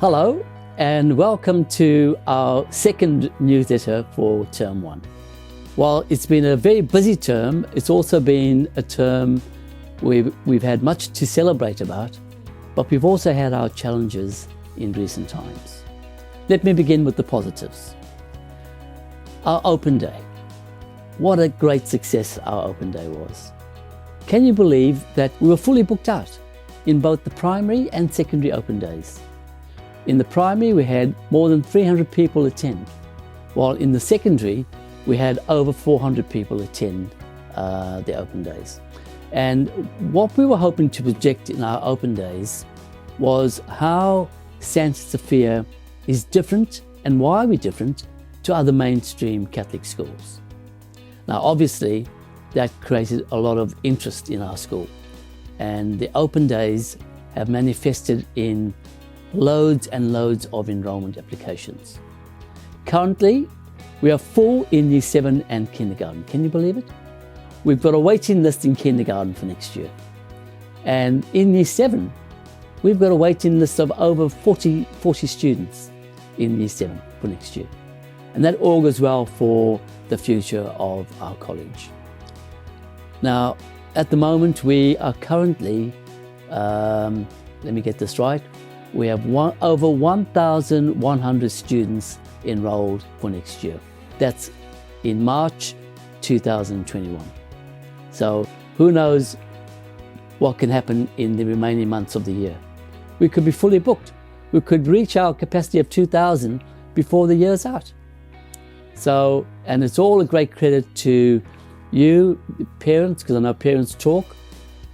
Hello and welcome to our second newsletter for Term 1. While it's been a very busy term, it's also been a term we've had much to celebrate about, but we've also had our challenges in recent times. Let me begin with the positives. Our open day. What a great success our open day was. Can you believe that we were fully booked out in both the primary and secondary open days? In the primary, we had more than 300 people attend, while in the secondary, we had over 400 people attend the open days. And what we were hoping to project in our open days was how Santa Sophia is different and why we're different to other mainstream Catholic schools. Now, obviously, that created a lot of interest in our school, and the open days have manifested in loads and loads of enrolment applications. Currently, we are full in Year 7 and kindergarten. Can you believe it? We've got a waiting list in kindergarten for next year. And in Year 7, we've got a waiting list of over 40 students in Year 7 for next year. And that augurs well for the future of our college. Now, at the moment, we are currently, let me get this right, we have over 1,100 students enrolled for next year. That's in March 2021. So who knows what can happen in the remaining months of the year. We could be fully booked. We could reach our capacity of 2,000 before the year's out. So, and it's all a great credit to you, parents, because I know parents talk,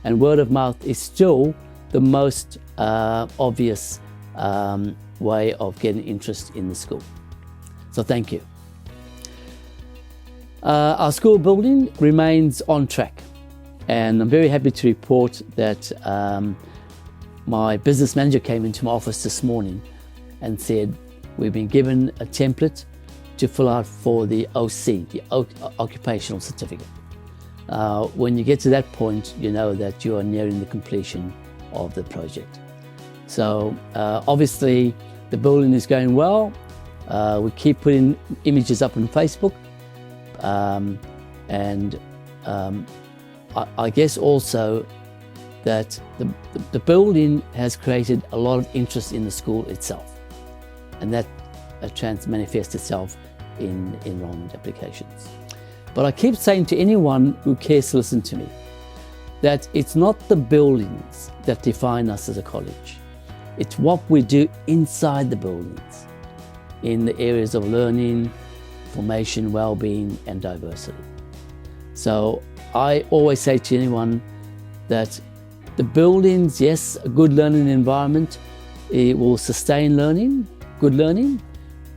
and word of mouth is still the most obvious way of getting interest in the school. So thank you. Our school building remains on track, and I'm very happy to report that my business manager came into my office this morning and said we've been given a template to fill out for the OC, the Occupational Certificate. When you get to that point, you know that you are nearing the completion of the project. So obviously the building is going well. We keep putting images up on Facebook, and I guess also that the building has created a lot of interest in the school itself, and that manifests itself in enrollment applications. But I keep saying to anyone who cares to listen to me that it's not the buildings that define us as a college. It's what we do inside the buildings in the areas of learning, formation, well-being, and diversity. So I always say to anyone that the buildings, yes, a good learning environment, it will sustain learning, good learning,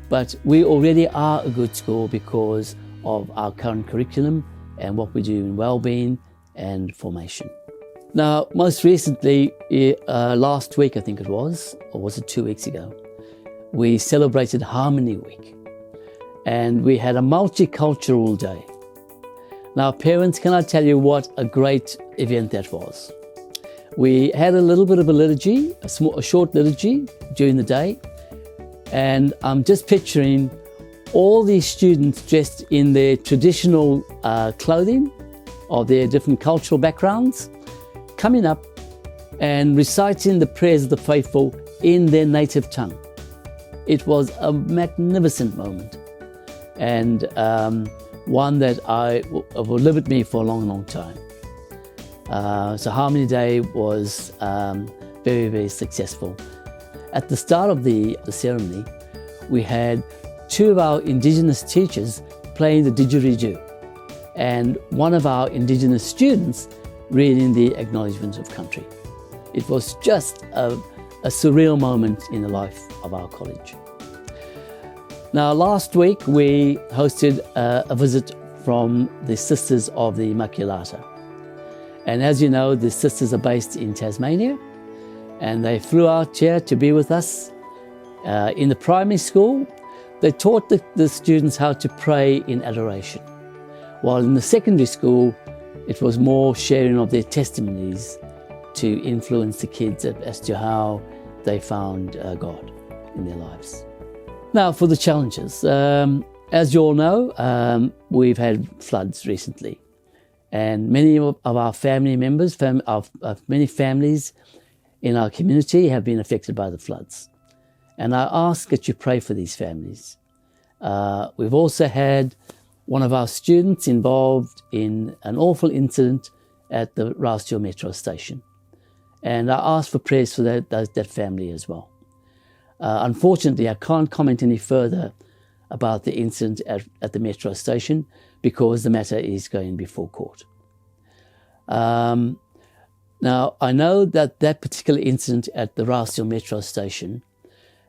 but we already are a good school because of our current curriculum and what we do in well-being and formation. Now, most recently, last week I think it was, or was it 2 weeks ago, we celebrated Harmony Week, and we had a multicultural day. Now, parents, can I tell you what a great event that was? We had a little bit of a liturgy, a short liturgy during the day, and I'm just picturing all these students dressed in their traditional clothing of their different cultural backgrounds, coming up and reciting the prayers of the faithful in their native tongue. It was a magnificent moment, and one that will live with me for a long, long time. So Harmony Day was very, very successful. At the start of the ceremony, we had 2 of our Indigenous teachers playing the didgeridoo, and one of our Indigenous students reading the Acknowledgement of Country. It was just a surreal moment in the life of our college. Now, last week we hosted a visit from the Sisters of the Immaculata. And as you know, the sisters are based in Tasmania, and they flew out here to be with us. In the primary school, they taught the students how to pray in adoration, while in the secondary school, it was more sharing of their testimonies to influence the kids as to how they found God. in their lives. Now for the challenges. As you all know, we've had floods recently, and many of our family members, many families in our community have been affected by the floods. And I ask that you pray for these families. We've also had one of our students involved in an awful incident at the Rouse metro station. And I ask for prayers for that family as well. Unfortunately, I can't comment any further about the incident at the metro station because the matter is going before court. Now, I know that particular incident at the Rouse metro station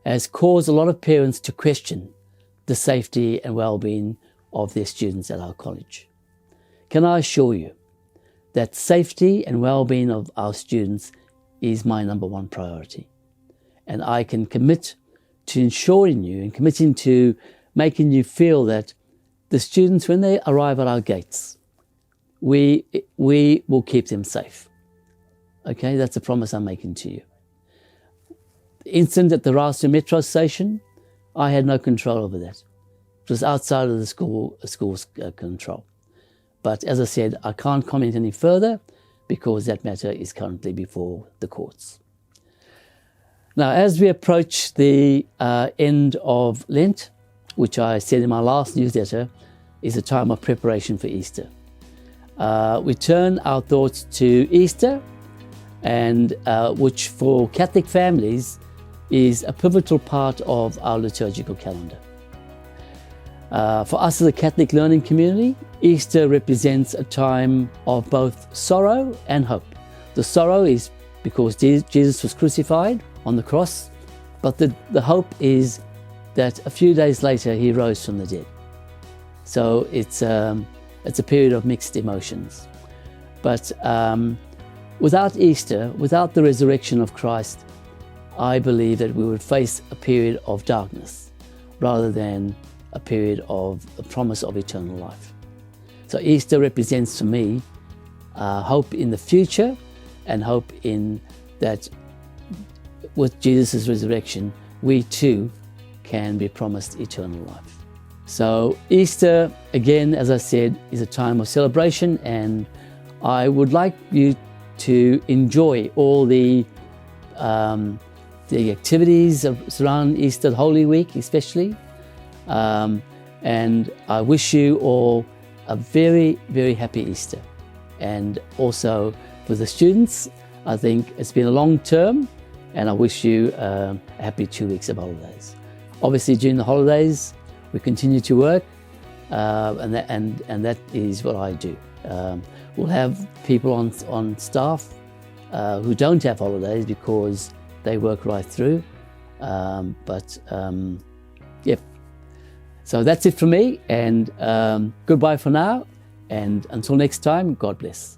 has caused a lot of parents to question the safety and well-being of their students at our college. Can I assure you that safety and well-being of our students is my number one priority. And I can commit to ensuring you and committing to making you feel that the students, when they arrive at our gates, we will keep them safe. Okay, that's a promise I'm making to you. The incident at the Rouse metro station, I had no control over that. It was outside of the school's control. But as I said, I can't comment any further because that matter is currently before the courts. Now, as we approach the end of Lent, which I said in my last newsletter, is a time of preparation for Easter. We turn our thoughts to Easter, and which for Catholic families is a pivotal part of our liturgical calendar. For us as a Catholic learning community, Easter represents a time of both sorrow and hope. The sorrow is because Jesus was crucified on the cross, but the hope is that a few days later he rose from the dead. So it's a period of mixed emotions. But without Easter, without the resurrection of Christ, I believe that we would face a period of darkness rather than a period of a promise of eternal life. So Easter represents for me hope in the future and hope in that with Jesus' resurrection, we too can be promised eternal life. So Easter, again, as I said, is a time of celebration, and I would like you to enjoy all the activities surrounding Easter, Holy Week especially. And I wish you all a very, very happy Easter. And also for the students, I think it's been a long term, and I wish you a happy 2 weeks of holidays. Obviously, during the holidays, we continue to work, and that is what I do. We'll have people on staff who don't have holidays because they work right through. Yeah. So that's it for me, and goodbye for now, and until next time, God bless.